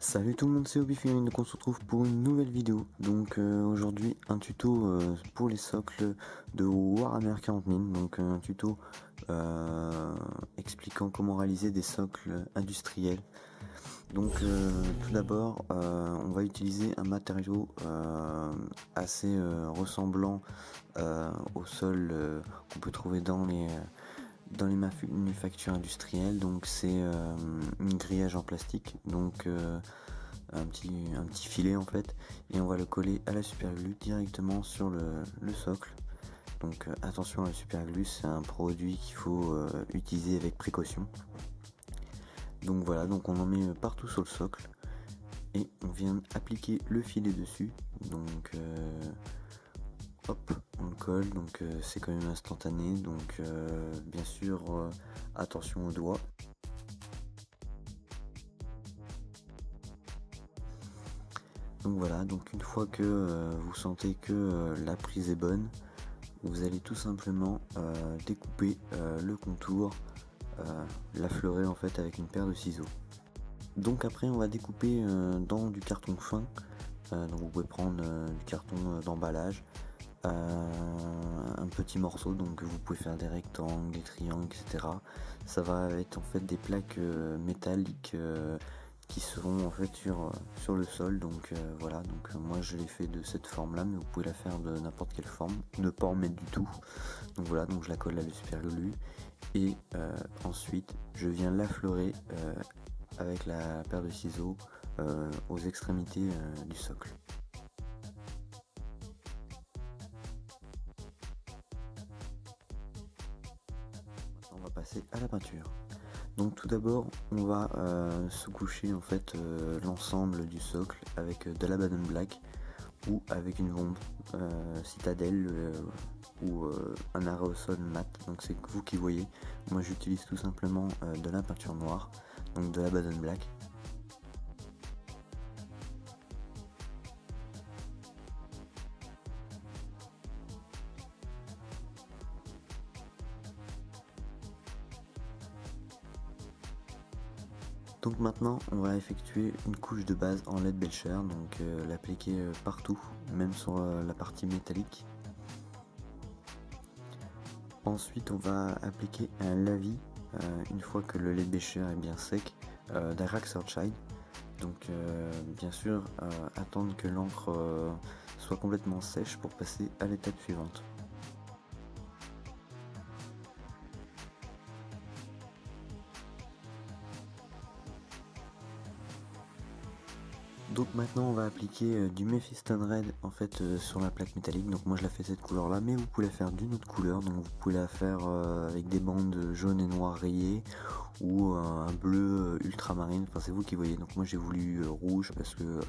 Salut tout le monde, c'est Obi, donc on se retrouve pour une nouvelle vidéo. Donc aujourd'hui un tuto pour les socles de Warhammer 40 000. Donc un tuto expliquant comment réaliser des socles industriels. Donc tout d'abord on va utiliser un matériau assez ressemblant au sol qu'on peut trouver dans les manufactures industrielles. Donc c'est une grillage en plastique, donc un petit filet en fait, et on va le coller à la super glue directement sur le socle. Donc attention, à la super glue, c'est un produit qu'il faut utiliser avec précaution. Donc voilà, donc on en met partout sur le socle et on vient appliquer le filet dessus. Donc hop, on le colle, donc c'est quand même instantané, donc bien sûr attention aux doigts. Donc voilà, donc une fois que vous sentez que la prise est bonne, vous allez tout simplement découper le contour, l'affleurer en fait avec une paire de ciseaux. Donc après on va découper dans du carton fin, donc vous pouvez prendre du carton d'emballage, un petit morceau, donc vous pouvez faire des rectangles, des triangles, etc. Ça va être en fait des plaques métalliques qui seront en fait sur le sol. Donc voilà, donc moi je l'ai fait de cette forme là, mais vous pouvez la faire de n'importe quelle forme, ne pas en mettre du tout. Donc voilà, donc je la colle à le super glue et ensuite je viens l'affleurer avec la paire de ciseaux aux extrémités du socle. On va passer à la peinture. Donc tout d'abord on va sous-coucher en fait l'ensemble du socle avec de l'Abaddon Black ou avec une bombe citadelle ou un aérosol mat, donc c'est vous qui voyez. Moi j'utilise tout simplement de la peinture noire, donc de l'Abaddon Black. Donc maintenant on va effectuer une couche de base en LED Belcher, donc l'appliquer partout, même sur la partie métallique. Ensuite on va appliquer un lavis une fois que le LED Belcher est bien sec d'Airax Earthshine. Donc bien sûr attendre que l'encre soit complètement sèche pour passer à l'étape suivante. Donc maintenant on va appliquer du Mephiston Red en fait sur la plaque métallique. Donc moi je la fais cette couleur là, mais vous pouvez la faire d'une autre couleur. Donc vous pouvez la faire avec des bandes jaunes et noires rayées ou un bleu ultramarine, enfin c'est vous qui voyez. Donc moi j'ai voulu rouge parce que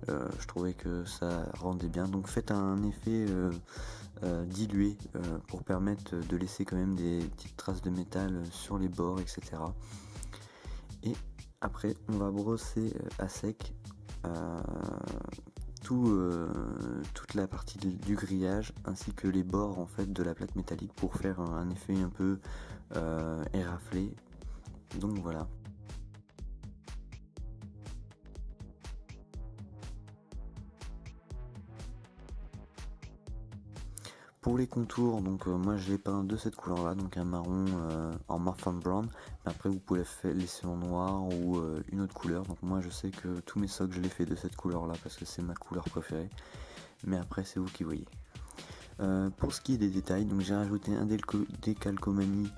je trouvais que ça rendait bien. Donc faites un effet dilué pour permettre de laisser quand même des petites traces de métal sur les bords, etc. Et après on va brosser à sec toute la partie du grillage ainsi que les bords en fait de la plaque métallique pour faire un effet un peu éraflé. Donc voilà. Pour les contours, donc moi je l'ai peint de cette couleur là, donc un marron en Marfan Brown. Après vous pouvez laisser en noir ou une autre couleur. Donc moi je sais que tous mes socles je les fais de cette couleur là parce que c'est ma couleur préférée. Mais après c'est vous qui voyez. Pour ce qui est des détails, donc j'ai rajouté un décalcomanie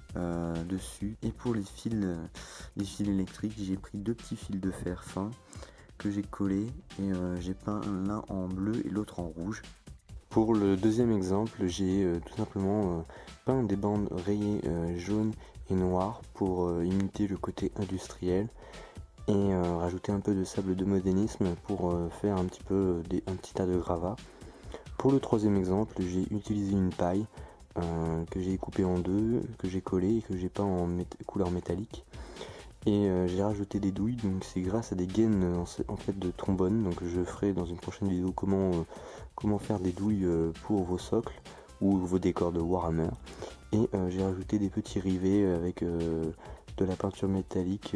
dessus. Et pour les fils électriques, j'ai pris deux petits fils de fer fin que j'ai collés et j'ai peint l'un en bleu et l'autre en rouge. Pour le deuxième exemple, j'ai tout simplement peint des bandes rayées jaunes et noires pour imiter le côté industriel et rajouter un peu de sable de modélisme pour faire un petit tas de gravats. Pour le troisième exemple, j'ai utilisé une paille que j'ai coupée en deux, que j'ai collée et que j'ai peint en couleur métallique. Et j'ai rajouté des douilles, donc c'est grâce à des gaines en fait de trombone. Donc je ferai dans une prochaine vidéo comment faire des douilles pour vos socles ou vos décors de Warhammer. Et j'ai rajouté des petits rivets avec de la peinture métallique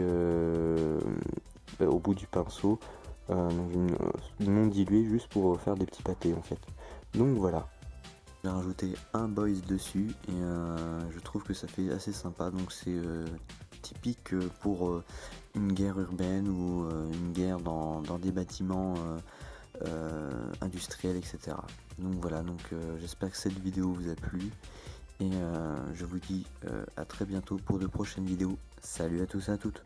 au bout du pinceau, donc non diluée, juste pour faire des petits pâtés en fait. Donc voilà. J'ai rajouté un boys dessus et je trouve que ça fait assez sympa, donc c'est typique pour une guerre urbaine ou une guerre dans des bâtiments industriels, etc. Donc voilà, donc j'espère que cette vidéo vous a plu et je vous dis à très bientôt pour de prochaines vidéos. Salut à tous et à toutes.